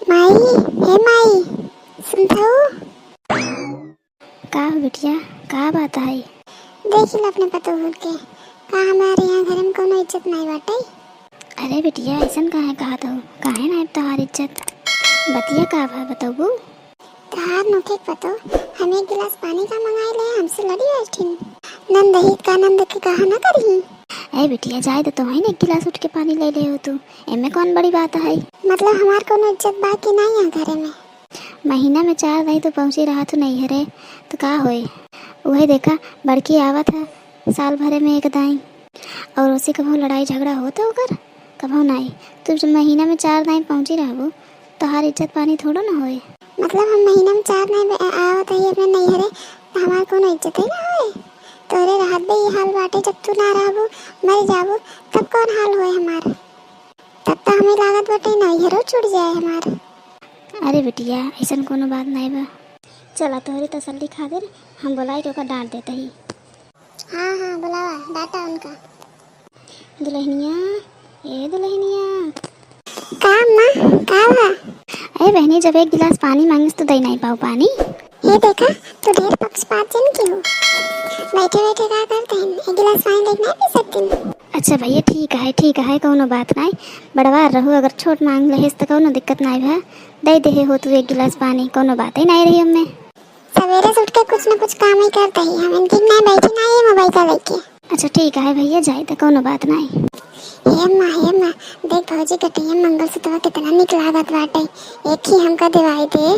माई, हे माई, सुनथऊ। का हो बिटिया, का बात है? देखिल अपने पतो हो के का हमारे यहाँ घर में कोनो इज्जत नहीं बाटे। अरे बिटिया ऐसन काहे कहत हो? काहे ना तोहार इज्जत? बतिया का बा बताबू? तहार नोखे पतो हम एक गिलास पानी का मंगाए ले हमसे लड़ी बैठिन। नंद ही का नंद के कहा ना करही। ए बिटिया जाए तो ही एक गिलास उठ के पानी ले ले हो तू, एमे कौन बड़ी बात है? मतलब हमार कोनो इज्जत बाकी नहीं है घरे में। महीना में 4 दिन तो पहुँची रहा तो नहीं हरे तो का होए? वही देखा बड़की आवत है साल भरे में एक दाई, और उसी कभो लड़ाई झगड़ा होता होकर कभो नहीं। तू जब महीना में 4 दिन पहुँची रहबू तो हर इज्जत पानी थोड़ा ना होए। मतलब हम महीना में 4 नहीं आवत है अपने नहीं हरे तो हमार कोनो इज्जत है ना होए। तोरे राहत भी ये हाल बाटे, जब तू ना रहबू मर जाबू तब कौन हाल होए हमार? तब तो हमें लागत बाटे नहीं हरो छूट जाए हमार। अरे बिटिया ऐसा कोनो बात नहीं बा, चला तोहरी तसल्ली खातिर हम बोलाई के ओकर डांट देते ही। हाँ हाँ बुलावा डाटा उनका। दुल्हनिया, ए दुल्हनिया। का अम्मा का बा? अरे बहनी जब एक गिलास पानी मांगिस तो दे नहीं पाओ पानी। ये देखा तो ढेर पक्षपात जन की हो। बैठे बैठे का करते हैं, एक गिलास पानी देखना पी सकती। अच्छा भैया ठीक है कोनो बात नहीं। बड़वार रहो, अगर छोट मांग ले तो कोनो दिक्कत नहीं भा, दे दे हो तू एक गिलास पानी, कोनो बात ही नहीं रही हमें। सवेरे से उठ के कुछ न कुछ काम ही करते ही हम, इनकी ना बैठी ना ये मोबाइल का लेके। अच्छा ठीक है भैया जाए तो कोनो बात नहीं। हे माँ देख भौजी कटिया मंगलसूत्र कितना निक लागत बाटे, एक ही हमका दिवाई दे।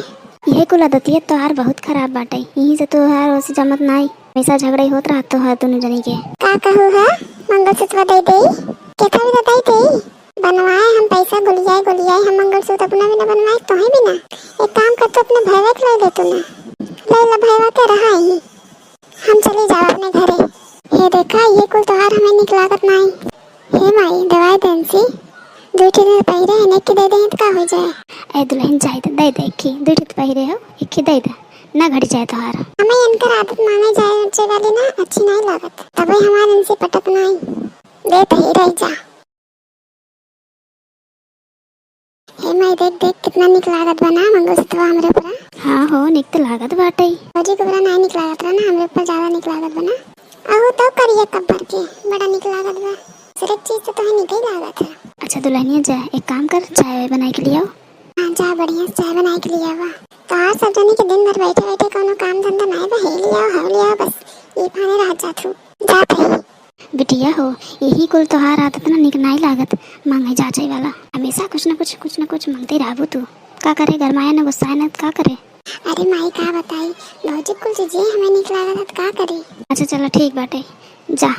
यही कुल आदतियत तोहार बहुत खराब बाटे, यहीं से तोहार ओसे जमत नहीं, हमेशा झगड़े होत रहत तोहार दोनों जनी के। का कहू है मंगलसूत्र दे दे केथा भी दे दे बनवाए हम पैसा गुलियाए हम मंगलसूत्र अपना भी ना बनवाए तो ही भी ना। एक काम कर तो अपने भैया के ले दे तू ना, ले ला भैया के रहा ही हम चले जाओ अपने घरे। ये देखा ये कुल तोहार हमें निक लागत नहीं। हे माई दवाई देन सी दूठी दिन पहिरे है नेक के दे दे तो का हो जाए। ए दुल्हन जाए तो दे दे की दूठी तो पहिरे हो एक ही दे दे ना घड़ी जाए तोहार। हमें इनकर आदत मांगे जाए वाली ना अच्छी नहीं लागत, तभी हमारे इनसे पटक नहीं देते ही रह जा। हे माई देख देख कितना निक लागत बना मंगलसूत्र हमरे ऊपर। हाँ हो निक तो लागत बाटे। भौजी को बड़ा नहीं निक लागत रहा ना, हमरे ऊपर ज्यादा निक लागत बना। अहो तो करिए कब्बर के बड़ा निक लागत बा, सिर्फ चीज तो ही निक ही लागत है। अच्छा दुल्हनिया जा एक काम कर, चाय बना के लिए आओ। हाँ जा बढ़िया चाय बना के लिए आवा। तो आज सब जनी के दिन भर बैठे बैठे कोनो काम धंधा नहीं बा, हे लिया बस ये फाने रह जात हूँ जात है। बिटिया हो यही कुल तोहार आदत ना निक नहीं लागत, मांगे जाचे वाला हमेशा कुछ न कुछ मांगते रहबू तू। का करे गरमाया न गुस्सा न का करे? अरे माई का बताई भौजी कुल चीजें हमें निक लागत का करे। अच्छा चलो ठीक बाटे जा।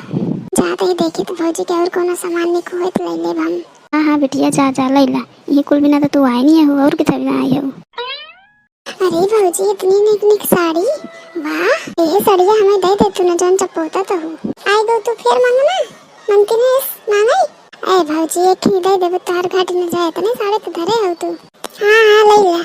जाते ही देखे तो भौजी के और कोनो सामान निक होए तो ले ले हम। हाँ बिटिया जा जा लैला, ये कुल बिना तो तू आई नहीं हो और कितना बिना आई हो। अरे भौजी इतनी निक निक साड़ी, वाह ये साड़ियाँ हमें दे दे तू ना जौन चपोता तो हो। आई दो तू फिर मांगना ममकिन है मांगाई। अरे भौजी एक ही दे दे तार घाटी न जाए तो नहीं साड़ी तो धरे हो तू। हाँ हाँ ले ला।